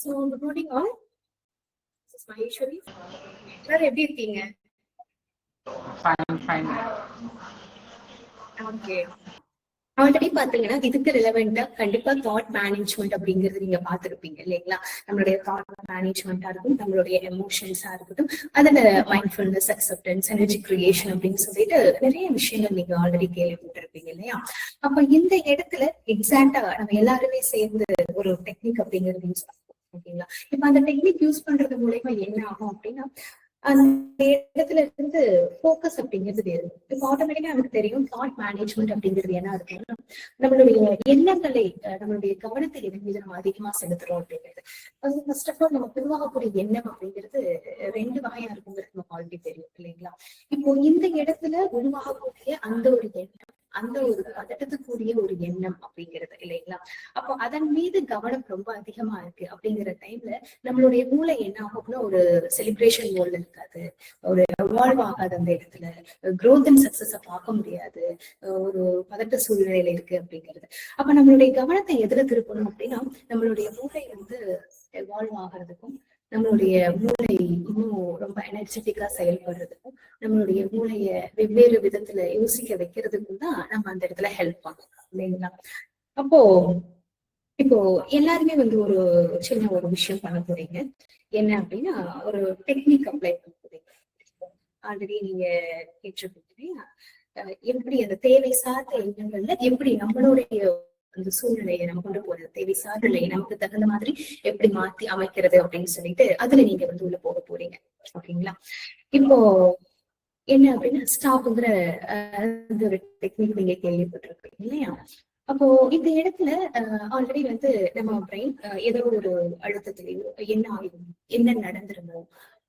So, good morning all. This is Maheshwari. எல்லாரும் எப்படி இருக்கீங்க? Fine. Okay. ஆல்ரெடி பாத்தீங்கன்னா இதுக்கு ரிலவெண்டா கண்டிப்பா தாட் மேனேஜ்மெண்ட் அப்படிங்கிறது நீங்க பாத்துருப்பீங்க இல்லைங்களா? நம்மளுடைய தாட் மேனேஜ்மெண்டா இருக்கும், நம்மளுடைய எமோஷன்ஸா இருக்கட்டும், அதுல மைண்ட்ஃபுல்னஸ், அக்செப்டன்ஸ், எனர்ஜி கிரியேஷன் அப்படின்னு சொல்லிட்டு நிறைய விஷயங்கள் நீங்க ஆல்ரெடி கேள்விப்பட்டிருப்பீங்க இல்லையா? அப்ப இந்த இடத்துல எக்ஸாக்டா நம்ம எல்லாருமே சேர்ந்து ஒரு டெக்னிக் அப்படிங்கிறது யூஸ் பண்ணுவோம் ஓகேங்களா? இப்ப அந்த டெக்னிக் யூஸ் பண்றது மூலமா என்ன ஆகும் அப்படின்னா, அந்த இடத்துல இருந்து போக்கஸ் அப்படிங்கிறது வேறு. இப்போ ஆட்டோமேட்டிக்கா நமக்கு தெரியும் தாட் மேனேஜ்மெண்ட் அப்படிங்கிறது என்ன இருக்குன்னா, நம்மளுடைய எண்ணங்களை நம்மளுடைய கவனத்தை எதன் மீது நம்ம அதிகமா செலுத்துறோம் அப்படிங்கிறது. அது ஃபர்ஸ்ட் ஆஃப் ஆல் நம்ம உருவாகக்கூடிய எண்ணம் அப்படிங்கிறது ரெண்டு வகையா இருக்குங்கிறது நமக்கு ஆல்ரெடி தெரியும் இல்லைங்களா? இப்போ இந்த இடத்துல உருவாகக்கூடிய அந்த ஒரு எண்ணம், அந்த ஒரு பதட்டத்துக்குரிய ஒரு எண்ணம் அப்படிங்கிறது இல்லைங்களா? அப்போ அதன் மீது கவனம் ரொம்ப அதிகமா இருக்கு அப்படிங்கிற டைம்ல நம்மளுடைய மூளை என்ன ஆகும்னா ஒரு செலிப்ரேஷன் மோட்ல இருக்காது, ஒரு வால்வ் ஆகாது, அந்த இடத்துல growth and success பார்க்க முடியாது, ஒரு பதட்ட சூழ்நிலையில இருக்கு அப்படிங்கிறது. அப்ப நம்மளுடைய கவனத்தை எதுல திருப்பணும் அப்படின்னா, நம்மளுடைய மூளை வந்து எவால்வ் ஆகிறதுக்கும், நம்மளுடைய மூளை இன்னும் ரொம்ப எனர்ஜெட்டிக்கா செயல்படுறதுக்கும், நம்மளுடைய மூளைய வெவ்வேறு விதத்துல யோசிக்க வைக்கிறதுக்கும் தான் நம்ம அந்த இடத்துல ஹெல்ப் பண்ணும் இல்லைங்களா? அப்போ இப்போ எல்லாருமே வந்து ஒரு சின்ன ஒரு விஷயம் பண்ண போறீங்க. என்ன அப்படின்னா, ஒரு டெக்னிக் அப்ளை பண்ண போறீங்க. ஆல்ரெடி நீங்க கேட்டிருப்பீங்க எப்படி அந்த தேவை சார்ந்த எண்ணங்கள்ல எப்படி நம்மளுடைய அந்த சூழ்நிலையை நம்ம கொண்டு போறது, தேவை சார்ந்த நிலையை நமக்கு தகுந்த மாதிரி எப்படி மாத்தி அமைக்கிறது அப்படின்னு சொல்லிட்டு அதுல நீங்க வந்து உள்ள போக போறீங்க ஓகேங்களா? இப்போ என்ன அப்படின்னா ஸ்டாப்ங்கிற ஒரு டெக்னிக் நீங்க கேள்விப்பட்டிருப்பீங்க இல்லையா? அப்போ இந்த இடத்துல ஆல்ரெடி வந்து நம்ம பிரெயின் ஏதோ ஒரு அழுத்தத்திலேயோ என்ன ஆகும், என்ன நடந்துருமோ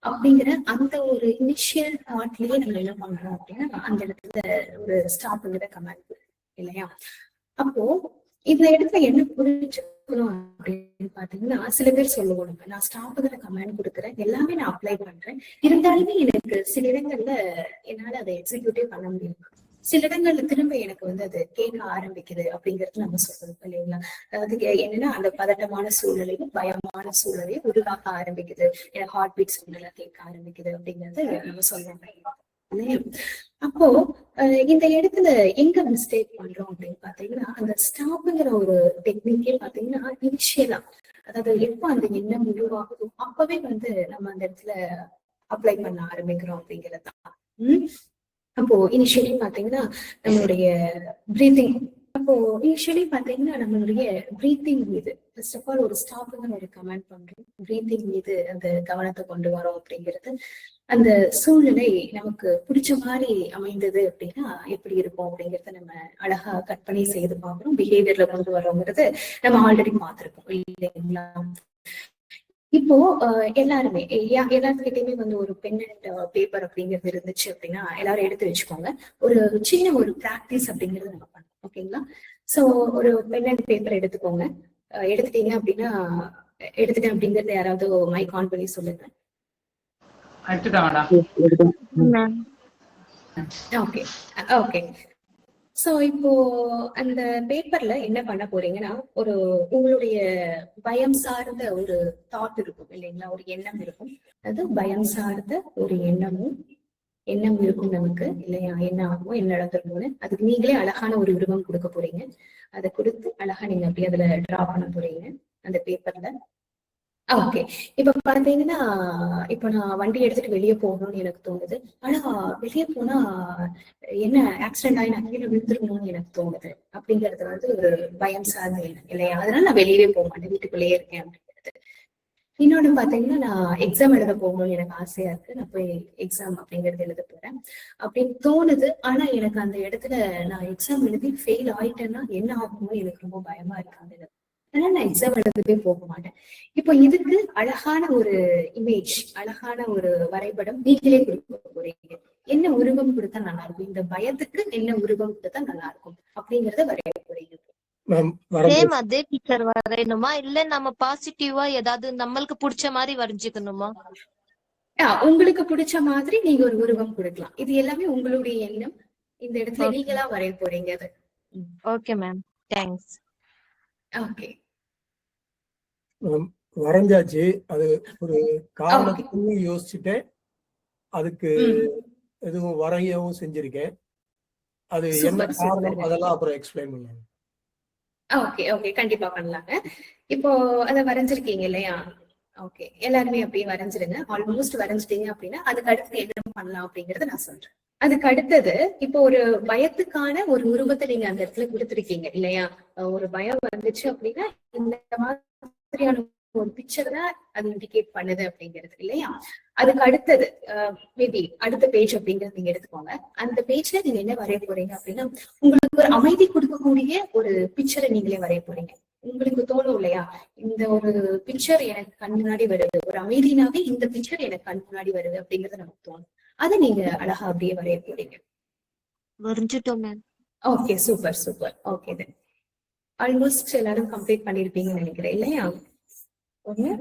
அப்படிங்கிற அந்த ஒரு இனிஷியல் தாட்லயே நம்ம என்ன பண்றோம் அப்படின்னா அந்த இடத்துல ஒரு ஸ்டாப்ங்கிற கமெண்ட் இல்லையா? அப்போ இந்த இடத்துல என்ன புரிஞ்சுக்கணும் அப்படின்னு பாத்தீங்கன்னா, சில பேர் சொல்லுவோம் நான் ஸ்டாப்ங்கிற கமெண்ட் கொடுக்குறேன், எல்லாமே நான் அப்ளை பண்றேன், இருந்தாலுமே எனக்கு சில இடங்கள்ல என்னால அதை எக்ஸிக்யூட்டே பண்ண முடியும், சில இடங்கள்ல திரும்ப எனக்கு வந்து அது கேட்க ஆரம்பிக்குது அப்படிங்கிறது நம்ம சொல்றோம் இல்லைங்களா? அதாவது என்னன்னா அந்த பதட்டமான சூழ்நிலையும் பயமான சூழ்நிலையும் உருவாக ஆரம்பிக்குது, எனக்கு ஹார்ட் பீட் சூழ்நிலை கேட்க ஆரம்பிக்குது அப்படிங்கிறது நம்ம சொல்றோம். அப்போ இந்த இடத்துல எங்க மிஸ்டேக் பண்றோம் அப்படின்னு பாத்தீங்கன்னா, அந்த ஸ்டாப்ங்கிற ஒரு டெக்னிக்கே பாத்தீங்கன்னா இனிஷியலா, அதாவது எப்ப அந்த எண்ணம் உருவாகுதோ அப்பவே வந்து நம்ம அந்த இடத்துல அப்ளை பண்ண ஆரம்பிக்கிறோம் அப்படிங்கிறதுதான். அப்போ இனிஷியலி பாத்தீங்கன்னா நம்மளுடைய பிரீத்திங், அப்போ இனிஷியலி பாத்தீங்கன்னா நம்மளுடைய பிரீத்திங் மீது ஃபர்ஸ்ட் ஆஃப் ஆல் ஒரு ஸ்டாப்ங்க ஒரு கமெண்ட் பண்றோம், பிரீத்திங் மீது அந்த கவனத்தை கொண்டு வரோம் அப்படிங்கிறது. அந்த சூழ்நிலை நமக்கு பிடிச்ச மாதிரி அமைந்தது அப்படின்னா எப்படி இருக்கும் அப்படிங்கறத நம்ம அழகா கற்பனை செய்து பார்க்கிறோம், பிஹேவியர்ல கொண்டு வரோங்கிறது நம்ம ஆல்ரெடி பார்த்திருக்கோம் இல்லைங்களா? இப்போ எல்லாருமே எல்லாத்துக்கிட்டையுமே வந்து ஒரு பென் அண்ட் பேப்பர் அப்படிங்கிறது இருந்துச்சு அப்படின்னா எல்லாரும் எடுத்து வச்சுக்கோங்க. ஒரு சின்ன ஒரு பிராக்டிஸ் அப்படிங்கிறது நம்ம பண்ணோம் ஓகேங்களா? சோ ஒரு பென் அண்ட் பேப்பர் எடுத்துக்கோங்க. எடுத்துட்டீங்க அப்படின்னா, எடுத்துட்டேன் அப்படிங்கறத யாராவது மைக் ஆன் பண்ணி சொல்லுங்க. Okay okay. சோ இப்போ அந்த பேப்பர்ல என்ன பண்ண போறீங்கன்னா, ஒரு உங்களுடைய பயம் சார்ந்த ஒரு தாட் இருக்கும் இல்லைங்களா, ஒரு எண்ணம் இருக்கும், அது பயம் சார்ந்த ஒரு எண்ணம் இருக்கும் நமக்கு இல்லையா? என்ன ஆகும், என்ன நடந்துருமோன்னு அதுக்கு நீங்களே அழகான ஒரு உருவம் கொடுக்க போறீங்க. அதை கொடுத்து அழகா நீங்க அப்படியே அதுல டிரா பண்ண போறீங்க அந்த பேப்பர்ல. ஓகே. இப்ப பாத்தீங்கன்னா, இப்ப நான் வண்டி எடுத்துட்டு வெளியே போகணும்னு எனக்கு தோணுது, ஆனா வெளியே போனா என்ன ஆக்சிடென்ட் ஆகி நான் கீழே விழுந்துருக்கணும்னு எனக்கு தோணுது அப்படிங்கிறது வந்து ஒரு பயம் சார்ந்த எண்ணம் இல்லையா? அதனால நான் வெளியவே போக மாட்டேன், வீட்டுக்குள்ளேயே இருக்கேன் அப்படிங்கிறது. இன்னொன்னு பாத்தீங்கன்னா, நான் எக்ஸாம் எழுத போகணும்னு எனக்கு ஆசையா இருக்கு, நான் போய் எக்ஸாம் அப்படிங்கிறது எழுத போறேன் அப்படின்னு தோணுது. ஆனா எனக்கு அந்த இடத்துல நான் எக்ஸாம் எழுதி ஃபெயில் ஆயிட்டேன்னா என்ன ஆகுமோ எனக்கு ரொம்ப பயமா இருக்கு, அதனால நான் எக்ஸாம் எழுதவே போக மாட்டேன். இப்போ இதுக்கு அழகான ஒரு இமேஜ், அழகான ஒரு வரைபடம் நீங்களே கொடுக்க போறீங்க. என்ன உருவம் கொடுத்தா நல்லா இருக்கும், இந்த பயத்துக்கு என்ன உருவம் கொடுத்தா நல்லா இருக்கும் அப்படிங்கறத வரைய போறீங்க. அதே பிக்சர் வரையணுமா இல்ல நம்ம பாசிட்டிவா ஏதாவது நம்மளுக்கு பிடிச்ச மாதிரி வரைஞ்சுக்கணுமா? உங்களுக்கு பிடிச்ச மாதிரி நீங்க ஒரு உருவம் கொடுக்கலாம். இது எல்லாமே உங்களுடைய எண்ணம், இந்த இடத்துல நீங்களா வரைய போறீங்க அது. Okay ma'am, thanks. ஓகே. வரைஞ்சாச்சு. அது ஒரு காரணத்துக்கு யோசிச்சுட்டேன். அதுக்கு எதுவும் வரையவும் செஞ்சிருக்கேன். அது என்ன காரணம் அதெல்லாம் அப்புறம் எக்ஸ்பிளைன் பண்ணுங்க. ஓகே ஓகே, கண்டிப்பா பண்ணலாங்க. இப்போ அத வரைஞ்சிருக்கீங்க இல்லையா? ஓகே, எல்லாருமே அப்படியே வரைஞ்சிருங்க. ஆல்மோஸ்ட் வரைஞ்சிட்டீங்க அப்படின்னா அதுக்கு அடுத்து என்ன பண்ணலாம் அப்படிங்கறத நான் சொல்றேன். அதுக்கு அடுத்தது, இப்போ ஒரு பயத்துக்கான ஒரு உருவத்தை நீங்க அந்த இடத்துல கொடுத்துருக்கீங்க இல்லையா? ஒரு பயம் வந்துச்சு அப்படின்னா இந்த மாதிரியான ஒரு பிக்சர் தான் அது இண்டிகேட் பண்ணுது அப்படிங்கிறது இல்லையா? அதுக்கு அடுத்தது மேபி அடுத்த பேஜ் அப்படிங்கறது நீங்க எடுத்துக்கோங்க. அந்த பேஜ்ல நீங்க என்ன வரைய போறீங்க அப்படின்னா, உங்களுக்கு ஒரு அமைதி கொடுக்கக்கூடிய ஒரு பிக்சரை நீங்களே வரைய போறீங்க. உங்களுக்கு தோணும் இல்லையா, இந்த ஒரு பிக்சர் எனக்கு கண் முன்னாடி வருது, ஒரு அமைதினாவே இந்த பிக்சர் எனக்கு கண் முன்னாடி வருது அப்படிங்கறது நமக்கு தோணும். அதை நீங்க அழகா அப்படியே வரைய போறீங்க. வரைஞ்சிட்டோம் ma'am. Okay, super super. Okay, then almost எல்லாரும் கம்ப்ளீட் பண்ணிருப்பீங்கன்னு நினைக்கிறேன் இல்லையா? ஒண்ணு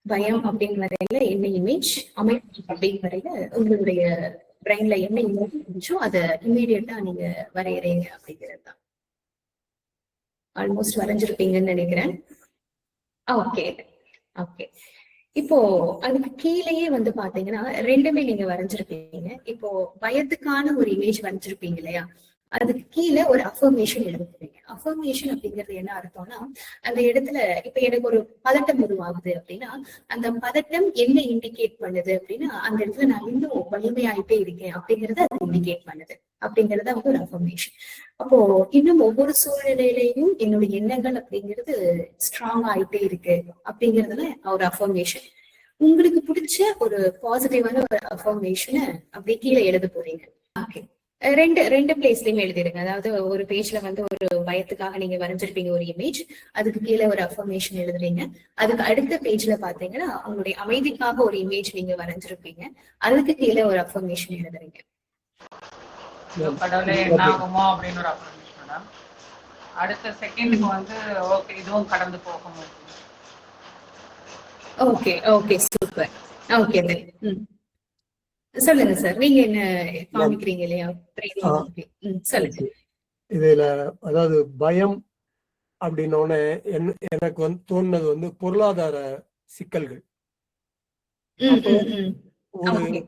பயம் அப்படின்னு வரையில என்ன இமேஜ், அமைப்பு அப்படின்னு வரையில உங்களுடைய பிரெயின்ல என்ன இமேஜ் இருந்துச்சோ அதை இம்மீடியட்டா நீங்க வரையறீங்க அப்படிங்கிறது தான். ஆல்மோஸ்ட் வரைஞ்சிருப்பீங்கன்னு நினைக்கிறேன். Okay okay. இப்போ அதுக்கு கீழேயே வந்து பாத்தீங்கன்னா ரெண்டுமே நீங்க வரைஞ்சிருப்பீங்க. இப்போ பயத்துக்கான ஒரு இமேஜ் வரைஞ்சிருப்பீங்க இல்லையா? அதுக்கு கீழே ஒரு அஃபர்மேஷன் எழுதுறீங்க. அஃபர்மேஷன் அப்படிங்கிறது என்ன அர்த்தம்னா, அந்த இடத்துல இப்ப எனக்கு ஒரு பதட்டம் உருவாகுது அப்படின்னா அந்த பதட்டம் என்ன இண்டிகேட் பண்ணுது அப்படின்னா அந்த இடத்துல நான் இன்னும் வலிமையாயிட்டே இருக்கேன் அப்படிங்கறத அது இண்டிகேட் பண்ணுது அப்படிங்கறத வந்து ஒரு அஃபர்மேஷன். அப்போ இன்னும் ஒவ்வொரு சூழ்நிலையிலையும் என்னுடைய எண்ணங்கள் அப்படிங்கிறது ஸ்ட்ராங் ஆயிட்டே இருக்கு அப்படிங்கறதுல ஒரு அஃபர்மேஷன். உங்களுக்கு பிடிச்ச ஒரு பாசிட்டிவான ஒரு அஃபர்மேஷனை அப்படியே கீழே எழுத போறீங்க. ஓகே, ரெண்டு பிளேஸ்லயுமே எழுதிருங்க. அதாவது ஒரு பேஜ்ல வந்து ஒரு பயத்துக்காக நீங்க வரைஞ்சிருப்பீங்க ஒரு இமேஜ், அதுக்கு கீழே ஒரு அஃபர்மேஷன் எழுதுறீங்க. அதுக்கு அடுத்த பேஜ்ல பாத்தீங்கன்னா உங்களுடைய அமைதிக்காக ஒரு இமேஜ் நீங்க வரைஞ்சிருப்பீங்க, அதுக்கு கீழே ஒரு அஃபர்மேஷன் எழுதுறீங்க. கடவுளே என்ன ஆகுமோ அப்படின்னு ஒரு அஃபர்மேஷன். அடுத்த செகண்டுக்கு வந்து ஓகே இதுவும் கடந்து போகும். Okay okay, super. ஓகே, சொல்லுங்க சார், நீங்க என்ன காமிக்கிறீங்க இல்லையா? சொல்லுங்க. இதுல அதாவது பயம் அப்படின்னோடனே எனக்கு வந்து தோணுனது வந்து பொருளாதார சிக்கல்கள். ஒரு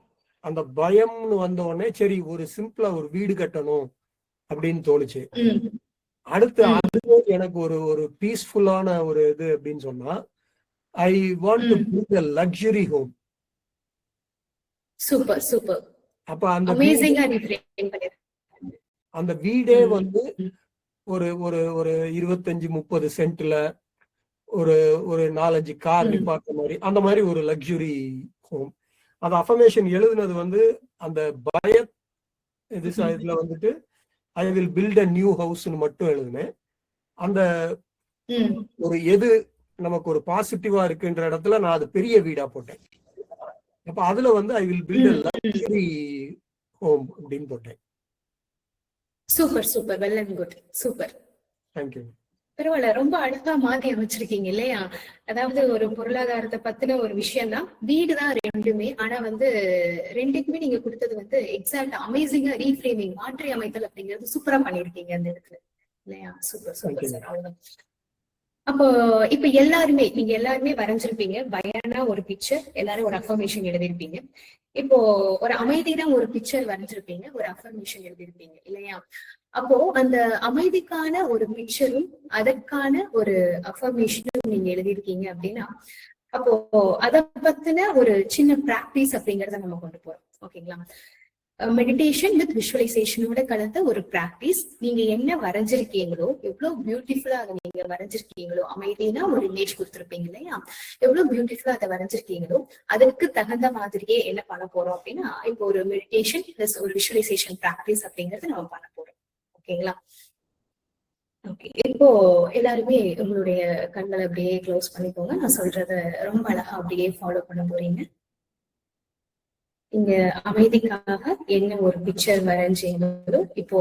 அந்த பயம்னு வந்த உடனே சரி ஒரு சிம்பிளா ஒரு வீடு கட்டணும் அப்படின்னு தோணுச்சு. அடுத்து அது எனக்கு ஒரு பீஸ்ஃபுல்லான ஒரு இது அப்படின்னு சொன்னா I want to build a luxury home. Super super. அப்ப அந்த வீடே வந்து ஒரு ஒரு ஒரு 25-30 சென்ட்ல ஒரு ஒரு 4-5 கார் நிப்பாட்ட மாதிரி அந்த மாதிரி ஒரு லக்ஸுரி ஹோம். அந்த அஃபர்மேஷன் எழுதுனது வந்து அந்த இதுல வந்துட்டு I will build a new ஹவுஸ்னு மட்டும் எழுதுனேன். அந்த ஒரு எது நமக்கு ஒரு பாசிட்டிவா இருக்குன்ற இடத்துல நான் அது பெரிய வீடா போட்டேன். அப்ப அதுல வந்து I will build a luxury home அப்படின்னு போட்டேன். Super super, well and good, super. Thank you. பரவாயில்ல, ரொம்ப அழகா மாத்தி அமைச்சிருக்கீங்க இல்லையா? அதாவது ஒரு பொருளாதாரத்தை பத்தின ஒரு விஷயம் தான், வீடு தான் ரெண்டுமே. ஆனா வந்து ரெண்டுக்குமே நீங்க கொடுத்தது வந்து எக்ஸாக்ட் அமேசிங்கா ரீஃப்ரேமிங், மாற்றி அமைத்தல் அப்படிங்கிறது சூப்பரா பண்ணிருக்கீங்க அந்த இடத்துல இல்லையா? Super super sir. அவ்வளவுதான். அப்போ இப்ப நீங்க எல்லாருமே வரைஞ்சிருப்பீங்க. பயனா ஒரு பிக்சர், எல்லாரும் ஒரு அஃபர்மேஷன் எழுதிருப்பீங்க. இப்போ ஒரு அமைதினா ஒரு பிக்சர் வரைஞ்சிருப்பீங்க, ஒரு அஃபர்மேஷன் எழுதிருப்பீங்க இல்லையா? அப்போ அந்த அமைதிக்கான ஒரு பிக்சரும் அதற்கான ஒரு அஃபர்மேஷனும் நீங்க எழுதிருக்கீங்க அப்படின்னா அப்போ அதை பத்தின ஒரு சின்ன பிராக்டிஸ் அப்படிங்கறத நம்ம கொண்டு போறோம். ஓகேங்களா? மெடிடேஷன் வித் விஷுவலைசேஷனோட கலந்த ஒரு பிராக்டிஸ். நீங்க என்ன வரைஞ்சிருக்கீங்களோ, எவ்வளவு பியூட்டிஃபுல்லா அதை நீங்க வரைஞ்சிருக்கீங்களோ, அமைதினா ஒரு இமேஜ் கொடுத்துருப்பீங்க இல்லையா? எவ்வளவு பியூட்டிஃபுல்லா அதை வரைஞ்சிருக்கீங்களோ அதற்கு தகுந்த மாதிரியே என்ன பண்ண போறோம் அப்படின்னா இப்போ ஒரு மெடிடேஷன் பிளஸ் ஒரு விஷுவலைசேஷன் பிராக்டிஸ் அப்படிங்கறது நம்ம பண்ண போறோம். ஓகேங்களா? ஓகே, இப்போ எல்லாருமே உங்களுடைய கண்களை அப்படியே க்ளோஸ் பண்ணிக்கோங்க. நான் சொல்றத ரொம்ப அழகா அப்படியே ஃபாலோ பண்ண போறீங்க. இங்க அமைதிக்காக என்ன ஒரு பிக்சர் வரைஞ்சீங்களோ இப்போ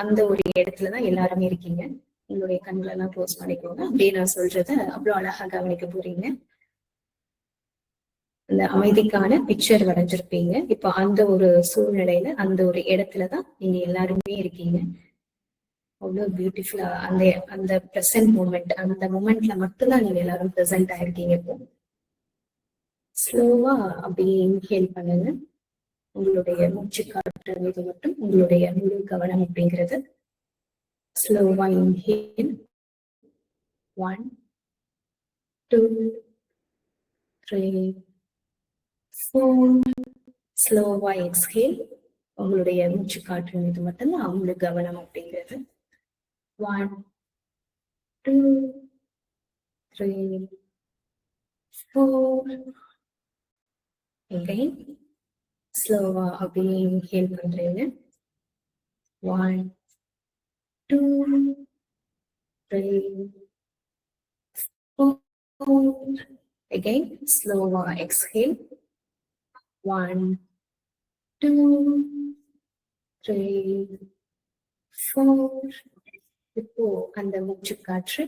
அந்த ஒரு இடத்துலதான் எல்லாருமே இருக்கீங்க. உங்களுடைய கண்களை எல்லாம் க்ளோஸ் பண்ணிக்கோங்க. அப்படியே நான் சொல்றத அவ்வளவு அழகா கவனிக்க போறீங்க. அந்த அமைதிக்கான பிக்சர் வரைஞ்சிருப்பீங்க. இப்போ அந்த ஒரு சூழ்நிலையில அந்த ஒரு இடத்துலதான் நீங்க எல்லாருமே இருக்கீங்க. அவ்வளவு பியூட்டிஃபுல்லா அந்த அந்த ப்ரெசென்ட் மூமெண்ட், அந்த மூமெண்ட்ல மட்டும்தான் நீங்க எல்லாரும் ப்ரெசென்ட் ஆயிருக்கீங்க. இப்போ ஸ்லோவா அப்படியே இன்ஹேல் பண்ணுங்க. உங்களுடைய மூச்சு காற்று மீது மட்டும் உங்களுடைய முழு கவனம் அப்படிங்கிறது. ஸ்லோவா இன்ஹேல் 1 2 3 4. ஸ்லோவா எக்ஸ்ஹேல். உங்களுடைய மூச்சு காற்று மீது மட்டும்தான் அவங்களுக்கு கவனம் அப்படிங்கிறது. 1 2 3 4. again ஸ்லோவா அப்படியே இன்ஹேல் பண்றீங்க. 1 2 3 4. again ஸ்லோவா எக்ஸ்ஹேல். 1 2 3 4. இப்போ அந்த மூச்சு காற்று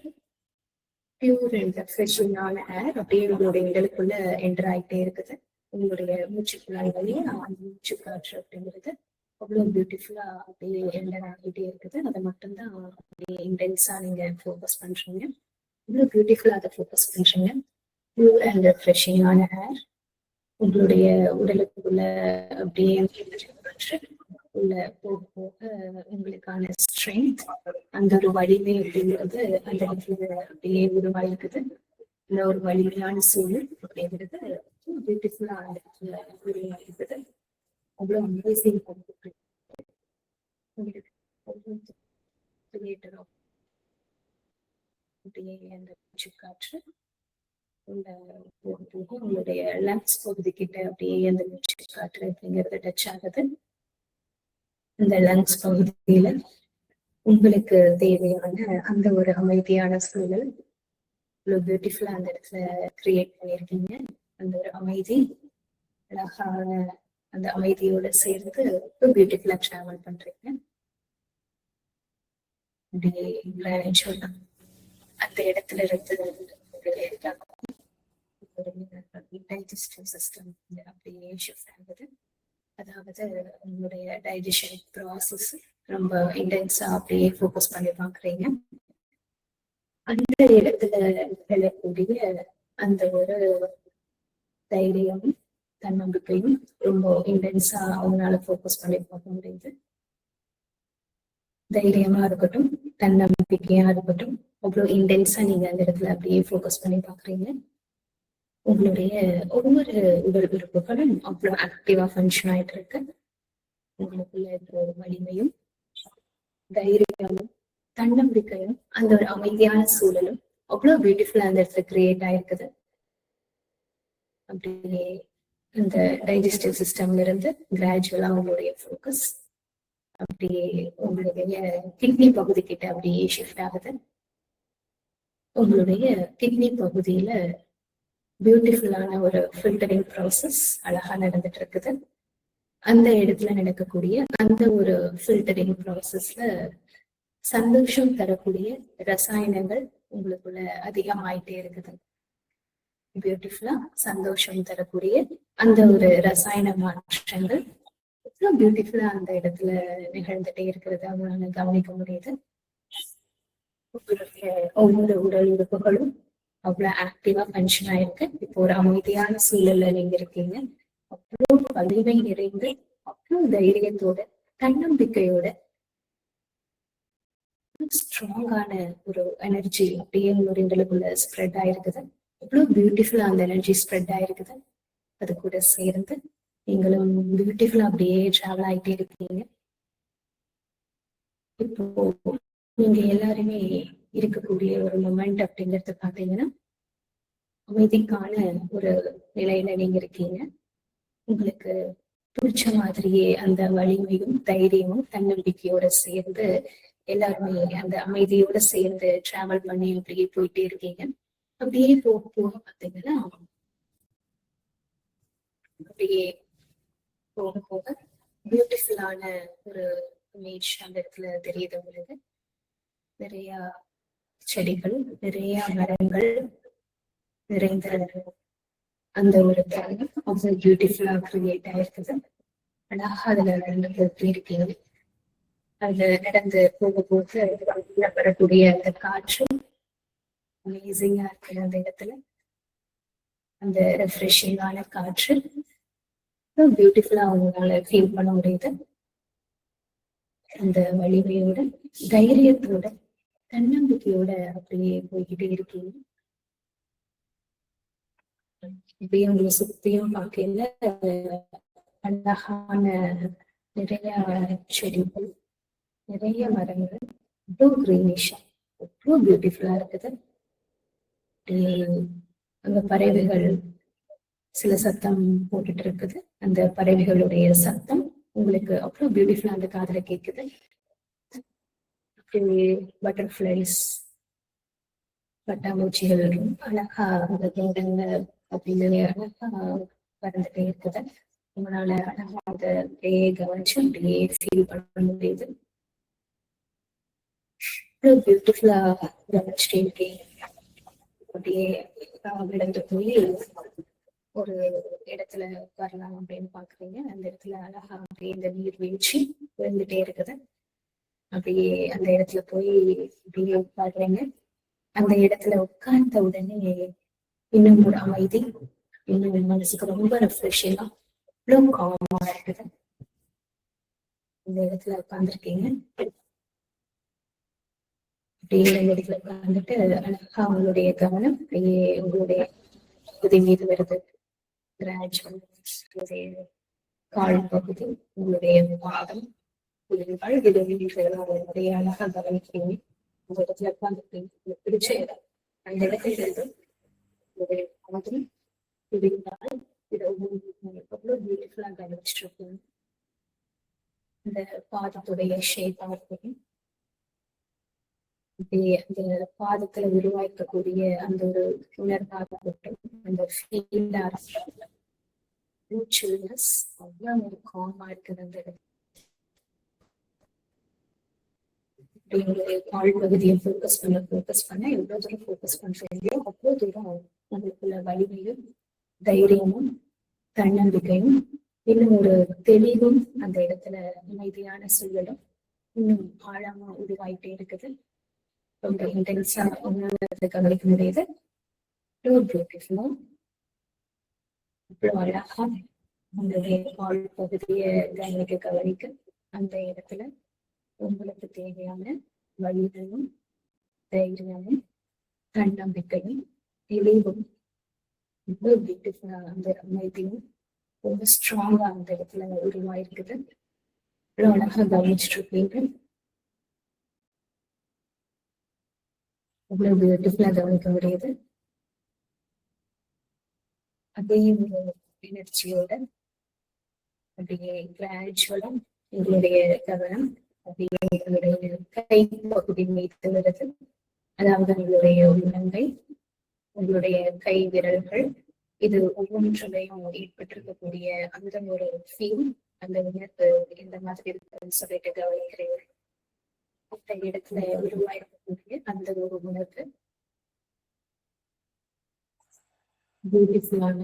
பியூர் அண்ட் ரெஃப்ரெஷிங்கான ஏர் அப்படியே உங்களுடைய உடலுக்குள்ள என்டர் ஆகிட்டே இருக்குது. உங்களுடைய மூச்சு குழாய் வழியா அந்த மூச்சு காற்று அப்படிங்கிறது அவ்வளவு பியூட்டிஃபுல்லா அப்படியே என்டர் ஆகிட்டே இருக்குது. அதை மட்டும்தான் அப்படியே இன்டென்ஸா நீங்க ஃபோக்கஸ் பண்றீங்க. இவ்வளவு பியூட்டிஃபுல்லா அதை ஃபோக்கஸ் பண்றீங்க. பியூர் அண்ட் ரெஃப்ரெஷிங்கான ஏர் உங்களுடைய உடலுக்குள்ள அப்படியே உள்ள போக போக உங்களுக்கான ஸ்ட்ரென்த், அந்த ஒரு வலிமை அப்படிங்கிறது அந்த இடத்துல அப்படியே உருவாயிருக்குது. இந்த ஒரு வலிமையான சூழல் அப்படிங்கிறது பியூட்டிஃபுல்லா அந்த இடத்துல உருவாயிருக்குது. அவ்வளவு அமேசிங் அப்படியே அந்த மூச்சு காற்று உங்களுடைய லங்ஸ் பகுதி கிட்ட அப்படியே அந்த மூச்சு காற்று அப்படிங்கிறது டச் ஆகுது. இந்த லங்ஸ் பகுதியில உங்களுக்கு தேவையான அந்த ஒரு அமைதியான சூழல் இவ்வளவு பியூட்டிஃபுல்லா அந்த இடத்துல கிரியேட் பண்ணிருக்கீங்க. அந்த ஒரு அமைதி அழகான அந்த அமைதியோட சேர்ந்து பியூட்டிஃபுல்லா டிராவல் பண்றீங்க. அப்படியே சொல்லலாம் அந்த இடத்துல இருந்து டைஜஸ்டிவ் சிஸ்டம் அப்படியே ஷிஃப்ட் ஆகுது. அதாவது உங்களுடைய டைஜஷன் ப்ராசஸ் ரொம்ப இன்டென்ஸா அப்படியே ஃபோக்கஸ் பண்ணி பாக்குறீங்க. அந்த இடத்துல நிலக்கூடிய அந்த ஒரு தைரியம் தன்னம்பிக்கையும் ரொம்ப இன்டென்ஸா அவங்களால ஃபோக்கஸ் பண்ணி பார்க்க முடியுது. தைரியமா இருக்கட்டும், தன்னம்பிக்கையா இருக்கட்டும், அவ்வளவு இன்டென்ஸா நீங்க அந்த இடத்துல அப்படியே ஃபோக்கஸ் பண்ணி பாக்குறீங்க. உங்களுடைய ஒவ்வொரு உடல் உறுப்புகளும் அவ்வளவு ஆக்டிவா ஃபங்க்ஷன் ஆயிட்டு இருக்கு. உங்களுக்குள்ள இருக்கிற ஒரு வலிமையும் தைரியமும் தன்னம்பிக்கையும் அந்த ஒரு அமைதியான சூழலும் அவ்வளவு பியூட்டிஃபுல்லா அந்த இடத்துல கிரியேட் ஆயிருக்குது. அப்படியே இந்த டைஜஸ்டிவ் சிஸ்டம்ல இருந்து கிராஜுவலா உங்களுடைய ஃபோக்கஸ் அப்படியே உங்களுடைய கிட்னி பகுதி கிட்ட அப்படியே ஷிஃப்ட் ஆகுது. உங்களுடைய கிட்னி பகுதியில பியூட்டிஃபுல்லான ஒரு ஃபில்டரிங் ப்ராசஸ் அழகா நடந்துட்டு இருக்குது. அந்த இடத்துல நடக்கக்கூடிய அந்த ஒரு ஃபில்டரிங் ப்ராசஸ்ல சந்தோஷம் தரக்கூடிய ரசாயனங்கள் உங்களுக்குள்ள அதிகமாயிட்டே இருக்குது. பியூட்டிஃபுல்லா சந்தோஷம் தரக்கூடிய அந்த ஒரு ரசாயன மாற்றங்கள் பியூட்டிஃபுல்லா அந்த இடத்துல நிகழ்ந்துட்டே இருக்கிறது அவங்களால கவனிக்க முடியுது. ஒவ்வொரு உடல் உறுப்புகளும் அவ்வளவு ஆக்டிவா ஃபங்க்ஷன் ஆயிருக்கு. இப்போ ஒரு அமைதியான சூழல்ல நீங்க இருக்கீங்க. அவ்வளவு வலிமை நிறைந்து அவ்வளவு தைரியத்தோட தன்னம்பிக்கையோட ஸ்ட்ராங்கான ஒரு எனர்ஜி அப்படியே உங்களுடைய ஸ்ப்ரெட் ஆயிருக்குது. எவ்வளவு பியூட்டிஃபுல்லா அந்த எனர்ஜி ஸ்ப்ரெட் ஆயிருக்குது. அது கூட சேர்ந்து நீங்களும் பியூட்டிஃபுல்லா அப்படியே டிராவல் ஆகிட்டே இருக்கீங்க. இப்போ நீங்க எல்லாருமே இருக்கக்கூடிய ஒரு மொமெண்ட் அப்படிங்கறது பாத்தீங்கன்னா அமைதிக்கான ஒரு நிலையில நீங்க இருக்கீங்க. உங்களுக்கு பிடிச்ச மாதிரியே அந்த வலிமையும் தைரியமும் தன்னம்பிக்கையோட சேர்ந்து எல்லாருமே அந்த அமைதியோட சேர்ந்து டிராவல் பண்ணி அப்படியே போயிட்டே இருக்கீங்க. அப்படியே போக போக பாத்தீங்கன்னா அப்படியே போக போக பியூட்டிஃபுல்லான ஒரு இமேஜ் அந்த இடத்துல தெரியுது உங்களுக்கு. நிறைய செடிகள், நிறைய மரங்கள் நிறைந்த அந்த ஒரு தருணம் அவ்வளவு பியூட்டிஃபுல்லா கிரியேட் ஆயிருக்குது. அழகா அதுல நடந்து போயிட்டு இருக்கீங்க. அது நடந்து போக போக வரக்கூடிய அந்த காற்று அமேசிங்கா இருக்கு. அந்த இடத்துல அந்த ரெஃப்ரெஷிங்கான காற்று பியூட்டிஃபுல்லா அவங்களால ஃபீல் பண்ண முடியுது. அந்த வலிமையோட, தைரியத்தோட, தன்னம்பிக்கையோட அப்படியே போய்கிட்டே இருக்கீங்க. இப்படியே உங்களை சுத்தியும் பார்க்கல அழகான நிறைய செடிகள், நிறைய மரங்கள், அவ்வளோ கிரீனிஷா, அவ்வளோ பியூட்டிஃபுல்லா இருக்குது. அந்த பறவைகள் சில சத்தம் போட்டுட்டு இருக்குது. அந்த பறவைகளுடைய சத்தம் உங்களுக்கு அவ்வளவு பியூட்டிஃபுல்லா அந்த காதுல கேட்குது. பட்டர்ஃபிளைஸ், பட்டாம்பூச்சிகள் ரொம்ப அழகா அந்த தோட்டங்க அப்படின்னு அழகா பறந்துட்டே இருக்குது. உங்களால அழகா அதை அப்படியே கவனிச்சு அப்படியே ஃபீல் பண்ண முடியுது. பியூட்டிஃபுல்லா கவனிச்சுட்டே இருக்கீங்க. அப்படியே விழுந்து போய் ஒரு இடத்துல வரலாம் அப்படின்னு பாக்குறீங்க. அந்த இடத்துல அழகா அப்படியே இந்த நீர் வீழ்ச்சி விழுந்துட்டே இருக்குது. அப்படியே அந்த இடத்துல போய் அப்படியே உட்காடுறீங்க. அந்த இடத்துல உட்கார்ந்த உடனே இன்னும் ஒரு அமைதி, இன்னும் மனசுக்கு ரொம்ப ரெஃப்ரெஷிங்கா, அவ்வளவு காமா இருக்குது. இந்த இடத்துல உட்கார்ந்துருக்கீங்க. அப்படியே இந்த இடத்துல உட்கார்ந்துட்டு அழகா உங்களுடைய கவனம் அப்படியே உங்களுடைய பகுதி மீது வருது. கிராஜுவல் கால் பகுதி, உங்களுடைய பாதம், நிறைய அழகா கவனிக்கிறீங்க. அந்த இடத்துல உட்கார்ந்துருக்கீங்க. உங்களுக்கு பிடிச்ச இடம் அந்த இடத்துல இருந்து உங்களுடைய மாதிரி பிடிந்தால் இதை எவ்வளவு பியூட்டிஃபுல்லா கவனிச்சுட்டு இருக்கீங்க. இந்த பாதத்துடைய ஷேப்பா இருக்கட்டும், அந்த பாதத்துல உருவாக்கக்கூடிய அந்த ஒரு உணர்வாக இருக்கட்டும், அந்த ஃபீலா இருக்கட்டும், அவ்வளவு ஒரு காமா இருக்குது. அந்த உங்களுடைய கால் பகுதியை ஃபோக்கஸ் பண்ண எவ்வளவு தூரம் ஃபோக்கஸ் பண்றீங்களோ அவ்வளவு தூரம் உங்களுக்குள்ள வலிமையும், தைரியமும், தன்னம்பிக்கையும், இன்னும் ஒரு தெளிவும், அந்த இடத்துல அமைதியான சூழலும் இன்னும் ஆழமா உருவாயிட்டே இருக்குது. ரொம்ப இன்டென்ஸா உங்களால கவனிக்க முடியுது. பியூட்டிஃபுல்லா, அவ்வளவு அழகா உங்களுடைய கால் பகுதியை கவனிக்க அந்த இடத்துல உங்களுக்கு தேவையான வலிமையும், தைரியமும், தன்னம்பிக்கையும், தெளிவும், இவ்வளவு பியூட்டிஃபுல்லா அந்த அமைதியும் ரொம்ப ஸ்ட்ராங்கா அந்த இடத்துல உருவாயிருக்குது. இவ்வளவு அழகா கவனிச்சுட்டு இருப்பீங்க. அவ்வளவு பியூட்டிஃபுல்லா கவனிக்க முடியுது. அதே ஒரு எனர்ஜியோட அப்படியே கிராஜுவலா உங்களுடைய கவனம் அப்படியே உங்களுடைய கை பகுதி மீது வருது. அதாவது உங்களுடைய உள்ளங்கை, உங்களுடைய கை விரல்கள், இது ஒவ்வொன்றிலையும் ஏற்பட்டிருக்கக்கூடிய அந்த ஒரு ஃபீல், அந்த உணர்வு இந்த மாதிரி இருக்குன்னு சொல்லிட்டு கவனிக்கிறீங்க. அந்த இடத்துல உருவாயிருக்கக்கூடிய அந்த ஒரு உணர்வு பியூட்டிஃபுல்லான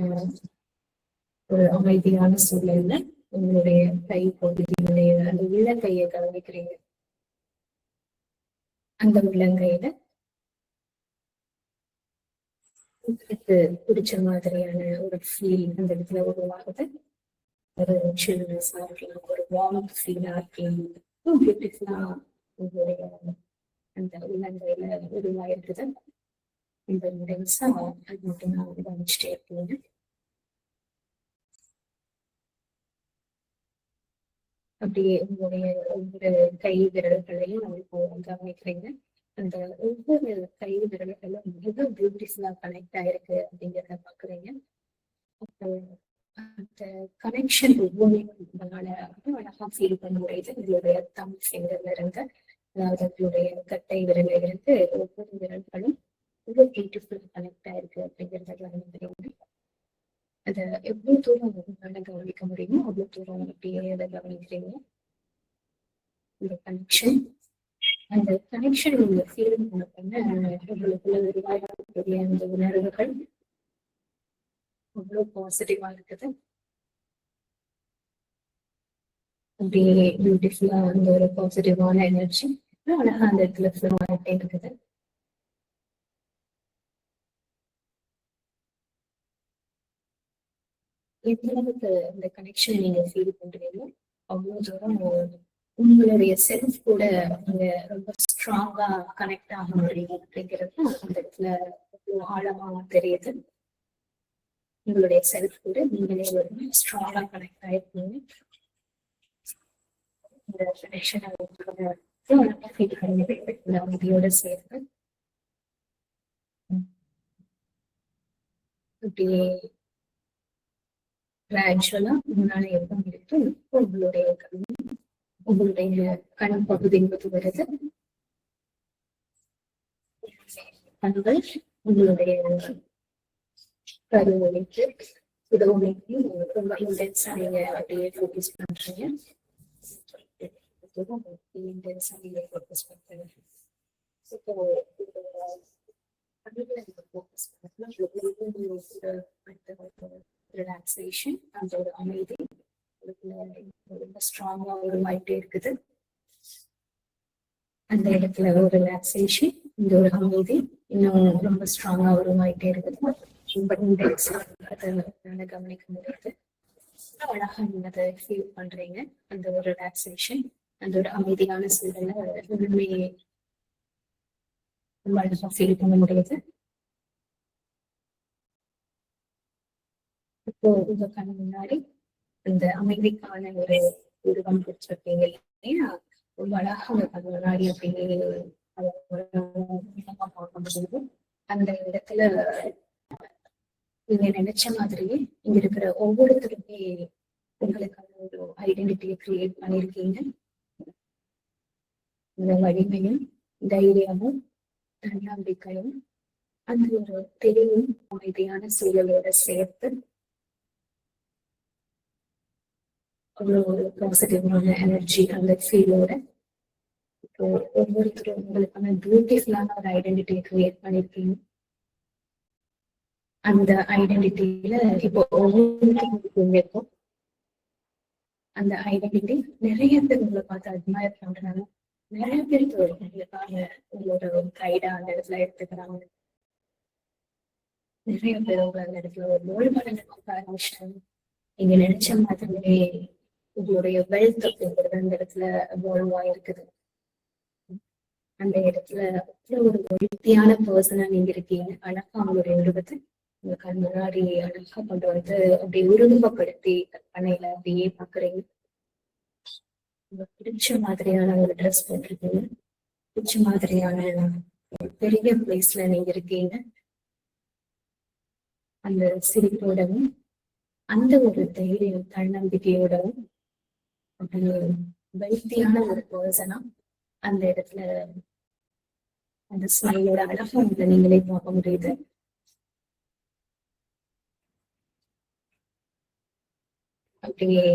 ஒரு அமைதியான சூழல்ல உங்களுடைய கை பகுதியினுடைய அந்த உள்ளங்கையை கவனிக்கிறீங்க. அந்த உள்ளங்கையில உங்களுக்கு பிடிச்ச மாதிரியான ஒரு ஃபீல் அந்த இடத்துல உருவாகுது. ஒரு சில்னஸா இருக்கலாம், ஒரு வார்ம் ஃபீலா இருக்கலாம். பியூட்டிஃபுல்லா உங்களுடைய அந்த உள்ளங்கையில உருவாயிருக்குது. இந்த இன்டென்ஸா அது மட்டும் நான் கவனிச்சுட்டே இருக்கீங்க. அப்படியே உங்களுடைய ஒவ்வொரு கை விரல்களையும் இப்போ கவனிக்கிறீங்க. அந்த ஒவ்வொரு கை விரல்களும் மிக பியூட்டிஃபுல்லா கனெக்ட் ஆயிருக்கு அப்படிங்கிறத பாக்குறீங்க. அப்போ அந்த கனெக்ஷன் ஒவ்வொன்றையும் உங்களால அழகா ஃபீல் பண்ண முடியுது. உங்களுடைய தம் ஃபிங்கர்ல இருந்து, அதாவது உங்களுடைய கட்டை விரல்ல இருந்து ஒவ்வொரு விரல்களும் ரொம்ப பியூட்டிஃபுல்லா கனெக்ட் ஆயிருக்கு அப்படிங்கிறத கவனிக்கிறீங்க. அதை எவ்வளவு தூரம் உங்களால கவனிக்க முடியுமோ அவ்வளவு தூரம் அப்படியே அதை கவனிக்கிறீங்க. இந்த கனெக்ஷன், அந்த கனெக்ஷன் உங்க ஃபீல் பண்ண உங்களுக்குள்ள உருவாகக்கூடிய அந்த உணர்வுகள் அவ்வளவு பாசிட்டிவா இருக்குது. அப்படியே பியூட்டிஃபுல்லா அந்த ஒரு பாசிட்டிவான எனர்ஜி அழகா அந்த இடத்துல ஃப்ளோ ஆகிட்டே இருக்குது. எந்த அளவுக்கு இந்த கனெக்ஷன் நீங்க ஃபீல் பண்றீங்களோ அவ்வளவு தூரம் உங்களுடைய செல்ஃப் கூட நீங்க ரொம்ப ஸ்ட்ராங்கா கனெக்ட் ஆக முடியும் அப்படிங்கிறது அந்த இடத்துல அவ்வளவு ஆழமா தெரியுது. உங்களுடைய செல்ஃப் கூட நீங்களே ஒரு ஸ்ட்ராங்கா கனெக்ட் ஆயிருக்கீங்க. இந்த கனெக்ஷன் ஃபீல் பண்ணி அமைதியோட சேர்த்து அப்படியே கிராஜுவலா முன்னால எப்ப இருக்கு உங்களுடைய கண் பகுதி வருது. கண்கள் உங்களுடைய கருவொலிக்கு உடவுமைக்கு ரொம்ப இன்டென்ஸா நீங்க அப்படியே ஃபோக்கஸ் பண்றீங்க. இன்டென்ஸா நீங்க ஃபோக்கஸ் பண்றீங்க. ரிலாக்ஸேஷன் அந்த ஒரு அமைதி ரொம்ப ஸ்ட்ராங்கா உருவாயிட்டே இருக்குது. அந்த இடத்துல ஒரு ரிலாக்ஸேஷன் இந்த ஒரு அமைதி இன்னும் ரொம்ப ஸ்ட்ராங்கா உருவாயிட்டே இருக்குது. ரொம்ப இன்டென்ஸா அதை கவனிக்க முடியுது. அழகா நீங்க அதை ஃபீல் பண்றீங்க. அந்த ஒரு ரிலாக்ஸேஷன் அந்த ஒரு அமைதியான சூழலை உண்மையே ரொம்ப அழகா ஃபீல் பண்ண முடியுது. இப்போ உங்க கண்ணு முன்னாடி இந்த அமைதிக்கான ஒரு உருவம் கொடுத்துருக்கீங்க இல்லையா? ரொம்ப அழகா உங்க கண்ணு முன்னாடி அப்படின்னு பார்க்க முடியுது. அந்த இடத்துல நீங்க நினைச்ச மாதிரியே இங்க இருக்கிற ஒவ்வொருத்தருமே உங்களுக்கான ஒரு ஐடென்டிட்டியை கிரியேட் பண்ணிருக்கீங்க. இந்த வலிமையும் தைரியமும் தன்னம்பிக்கையும் அந்த ஒரு தெளிவும் அமைதியான சூழலோட சேர்த்து அவ்வளவு ஒரு பாசிட்டிவான எனர்ஜி அந்த ஃபீலோட இப்போ ஒவ்வொருத்தரும் உங்களுக்கான பியூட்டிஃபுல்லான ஒரு ஐடென்டிட்டியை கிரியேட் பண்ணிருக்கீங்க. அந்த ஐடென்டிட்டியில இப்போ ஒவ்வொருத்தருக்கும் இருக்கும் அந்த ஐடென்டிட்டி. நிறைய பேர் உங்களை பார்த்து அட்மயர் பண்றாங்க. நிறைய பேருக்கு உங்களுக்காக உங்களோட கைடா அந்த இடத்துல எடுத்துக்கிறாங்க. நிறைய பேர் உங்களை அந்த இடத்துல ஒரு ரோல் மாடல் பார்க்க ஆரம்பிச்சிட்டாங்க. நீங்க நினைச்ச மாதிரியே உங்களுடைய வெல்த் அப்படிங்கிறது அந்த இடத்துல வால்வா இருக்குது. அந்த இடத்துல அவ்வளவு ஒரு வெல்த்தியான பர்சனா நீங்க இருக்கீங்க. அழகா அவங்களுடைய உருவத்தை உங்க கண் முன்னாடி அழகா கொண்டு வந்து அப்படியே உருவப்படுத்தி கற்பனையில அப்படியே பாக்குறீங்க. உங்களுக்கு பிடிச்ச மாதிரியான ஒரு ட்ரெஸ் போட்டிருக்கீங்க. பிடிச்ச மாதிரியான ஒரு பெரிய பிளேஸ்ல நீங்க இருக்கீங்க. அந்த சிரிப்போடவும் அந்த ஒரு தைரியம் தன்னம்பிக்கையோடவும் அப்படியே வெல்த்தியான ஒரு பர்சனா அந்த இடத்துல அந்த ஸ்மைலோட அழகா உங்களை நீங்களே பார்க்க முடியுது. அப்படியே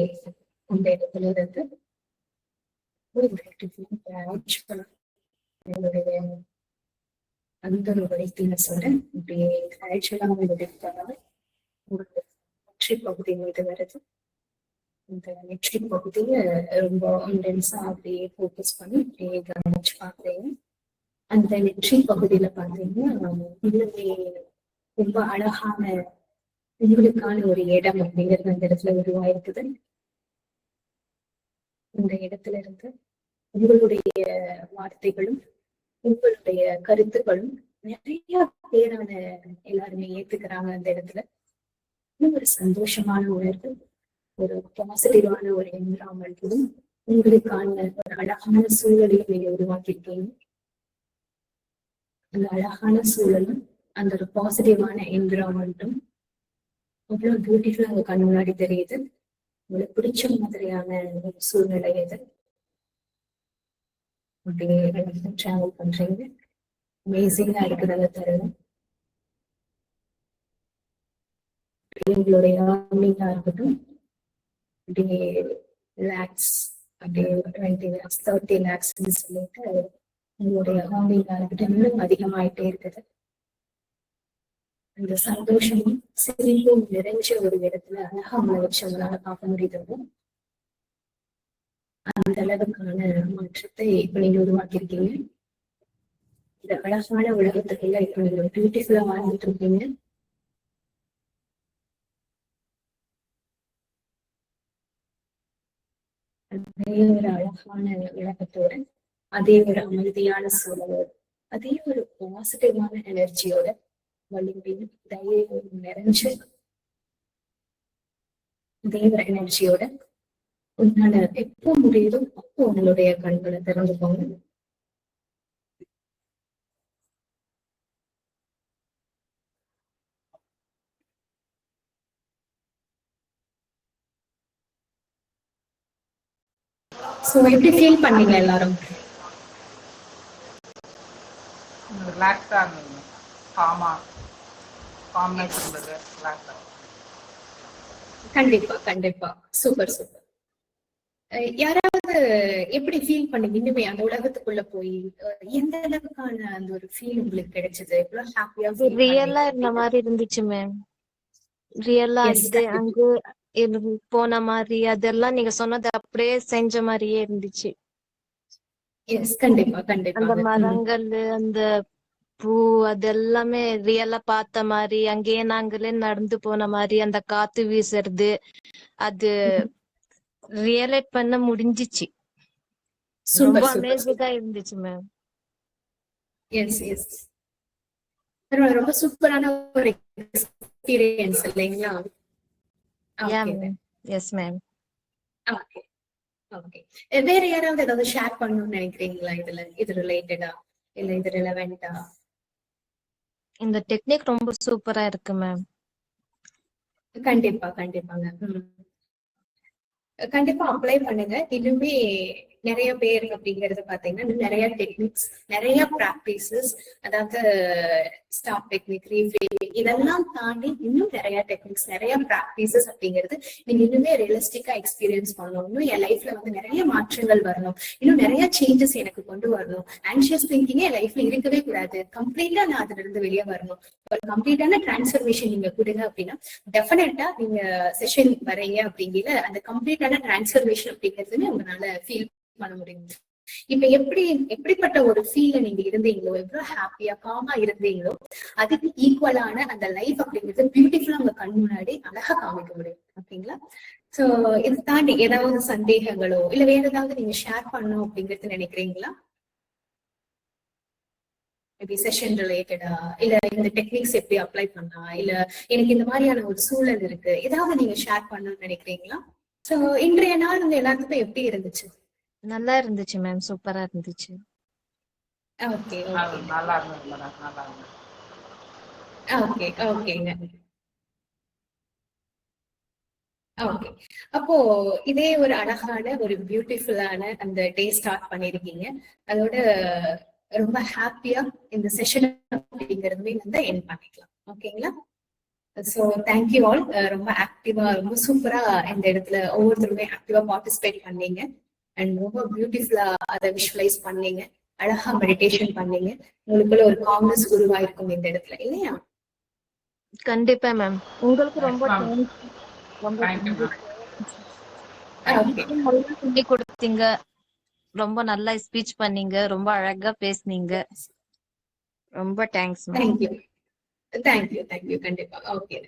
அந்த இடத்துல இருந்து என்னுடைய அந்த ஒரு வெல்த்தினஸோட அப்படியே ஆக்சுவலா உங்களுடைய நெற்றி பகுதி மீது வருது. இந்த நெற்றி பகுதியை ரொம்ப இன்டென்ஸா அப்படியே ஃபோக்கஸ் பண்ணி அப்படியே கவனிச்சு பாக்குறீங்க. அந்த நெற்றி பகுதியில பாத்தீங்கன்னா இன்னுமே ரொம்ப அழகான உங்களுக்கான ஒரு இடம் அப்படிங்கிறது அந்த இடத்துல உருவாயிருக்குது. இந்த இடத்துல இருந்து உங்களுடைய வார்த்தைகளும் உங்களுடைய கருத்துக்களும் நிறைய பேரான எல்லாருமே ஏத்துக்கிறாங்க. அந்த இடத்துல ஒரு சந்தோஷமான உணர்வு, ஒரு பாசிட்டிவான ஒரு என்விரான்மெண்ட்டும் உங்களுக்கான ஒரு அழகான சூழலையும் நீங்க உருவாக்கியிருக்கீங்க. அந்த அழகான சூழலும் அந்த ஒரு பாசிட்டிவான என்விரான்மெண்ட்டும் அவ்வளவு பியூட்டிஃபுல்லா உங்க கண் முன்னாடி தெரியுது. உங்களுக்கு பிடிச்ச மாதிரியான ஒரு சூழ்நிலை இது. அப்படியே டிராவல் பண்றீங்க. அமேசிங்கா இருக்குது அந்த தருணம். உங்களுடைய ஏர்னிங்கா இருக்கட்டும், அப்படியே லேக்ஸ் அப்படியே 20 lakhs 30 lakhs சொல்லிட்டு உங்களுடைய ஏர்னிங்கா இருக்கட்டும் இன்னும் அதிகமாயிட்டே இருக்குது. அந்த சந்தோஷமும் சிரிப்பும் நிறைஞ்ச ஒரு இடத்துல அழகா உங்களை வச்சு உங்களால பார்க்க முடியுது. அந்த அளவுக்கான மாற்றத்தை இப்ப நீங்க உருவாக்கியிருக்கீங்க. இந்த அழகான உலகத்துக்குள்ள இப்ப நீங்க பியூட்டிஃபுல்லா வாழ்ந்துட்டு இருக்கீங்க. அதே ஒரு அழகான உலகத்தோட, அதே ஒரு அமைதியான சூழலோட, அதே ஒரு பாசிட்டிவான எனர்ஜியோட, வலிமையும் தைரியம் நிறைஞ்சு அதே ஒரு எனர்ஜியோட உன்னால எப்போ முடியுதோ அப்போ உங்களுடைய கண்களை திறந்துக்கோங்க. சோ எப்படி ஃபீல் பண்ணீங்க எல்லாரும்? ரிலாக்ஸா இருந்தது, காம்னஸ் இருந்தது, ரிலாக்ஸா. கண்டிப்பா கண்டிப்பா, சூப்பர் சூப்பர். யாராவது எப்படி ஃபீல் பண்ணீங்க இன்னுமே அந்த உலகத்துக்குள்ள போய்? எந்த அளவுக்கான அந்த ஒரு ஃபீல் உங்களுக்கு கிடைச்சது? எவ்வளவு ஹாப்பியா ரியலா இருந்த மாதிரி இருந்துச்சு மேம். ரியலா இது அங்க போன மாதிரி அதெல்லாம் நீங்க சொன்னது அப்படியே செஞ்ச மாதிரியே இருந்துச்சு. கண்டிப்பா கண்டிப்பா. அந்த மரங்கள், அந்த பூ, அதெல்லாமே ரியலா பார்த்த மாதிரி, அங்கேயே நாங்களே நடந்து போன மாதிரி, அந்த காத்து வீசுறது, அது ரியலேட் பண்ண முடிஞ்சிச்சு. ரொம்ப அமேசிங்கா இருந்துச்சு மேம். எஸ் எஸ், ரொம்ப சூப்பரான ஒரு எக்ஸ்பீரியன்ஸ் இல்லைங்களா? Yes ma'am. Okay okay. வேற யாராவது ஏதாவது ஷேர் பண்ணணும்னு நினைக்கிறீங்களா இது ரிலேட்டடா, இல்ல இது ரிலவெண்டா? இந்த டெக்னிக் ரொம்ப சூப்பரா இருக்கு மேம். கண்டிப்பா கண்டிப்பாங்க. கண்டிப்பா அப்ளை பண்ணுங்க. இன்னுமே நிறைய பேர் அப்படிங்கறது பாத்தீங்கன்னா நிறைய டெக்னிக்ஸ், நிறைய பிராக்டிசஸ், அதாவது ஸ்டாப் டெக்னிக், ரீஃப்ரேமிங், இதெல்லாம் தாண்டி இன்னும் நிறைய டெக்னிக்ஸ், நிறைய பிராக்டிசஸ் அப்படிங்கிறது நீங்க இன்னுமே ரியலிஸ்டிக்கா எக்ஸ்பீரியன்ஸ் பண்ணணும். இன்னும் என் லைஃப்ல வந்து நிறைய மாற்றங்கள் வரணும், இன்னும் நிறைய சேஞ்சஸ் எனக்கு கொண்டு வரணும். ஆன்சியஸ் திங்கிங்கே என் லைஃப்ல இருக்கவே கூடாது, கம்ப்ளீட்டா நான் அதுல இருந்து வெளியே வரணும். ஒரு கம்ப்ளீட்டான டிரான்ஸ்ஃபர்மேஷன் நீங்க கொடுங்க அப்படின்னா டெஃபினட்டா நீங்க செஷன் வரீங்க அப்படிங்கிற அந்த கம்ப்ளீட்டான டிரான்ஸ்ஃபர்மேஷன் அப்படிங்கிறதுமே உங்களால ஃபீல் பண்ண முடியும். இப்ப எப்படிப்பட்ட ஒரு ஃபீல்ல நீங்க இருந்தீங்களோ, எவ்வளவு ஹாப்பியா காமா இருந்தீங்களோ, அதுக்கு ஈக்குவலான அந்த லைஃப் அப்படிங்கிறது பியூட்டிஃபுல்லா உங்க கண் முன்னாடி அழகா காமிக்க முடியும். ஓகேங்களா? சோ இதை தாண்டி ஏதாவது சந்தேகங்களோ இல்ல வேற ஏதாவது நீங்க ஷேர் பண்ணணும் அப்படிங்கிறது நினைக்கிறீங்களா? மேபி செஷன் ரிலேட்டடா, இல்ல இந்த டெக்னிக்ஸ் எப்படி அப்ளை பண்ணா, இல்ல எனக்கு இந்த மாதிரியான ஒரு சூழல் இருக்கு, ஏதாவது நீங்க ஷேர் பண்ணணும்னு நினைக்கிறீங்களா? சோ இன்றைய நாள் உங்க எல்லாத்துக்கும் எப்படி இருந்துச்சு? நல்லா இருந்துச்சு மேம், சூப்பரா இருந்துச்சு. ஓகே நல்லா இருந்தது மேடம், நல்லா இருந்தது. ஓகே ஓகேங்க. ஓகே, அப்போ இதே ஒரு அழகான ஒரு பியூட்டிஃபுல்லான அந்த டே ஸ்டார்ட் பண்ணிருக்கீங்க. அதோட ரொம்ப ஹாப்பியா இந்த செஷன் அப்படிங்கிறதுமே வந்து எண்ட் பண்ணிக்கலாம். ஓகேங்களா? So thank you all. ரொம்ப ஆக்டிவா, ரொம்ப சூப்பரா இந்த இடத்துல ஒவ்வொருத்தருமே ஆக்டிவா பார்ட்டிசிபேட் பண்ணீங்க அண்ட் ரொம்ப பியூட்டிஃபுல்லா அதை விஷுவலைஸ் பண்ணீங்க, அழகா மெடிடேஷன் பண்ணீங்க. உங்களுக்குள்ள ஒரு காம்னஸ் உருவாயிருக்கும் இந்த இடத்துல, இல்லையா? கண்டிப்பா மேம். உங்களுக்கு ரொம்ப சொல்லி கொடுத்தீங்க, ரொம்ப நல்லா ஸ்பீச் பண்ணீங்க, ரொம்ப அழகா பேசுனீங்க. ரொம்ப thanks ma'am. Thank you thank you thank you. கண்டிப்பா. ஓகே.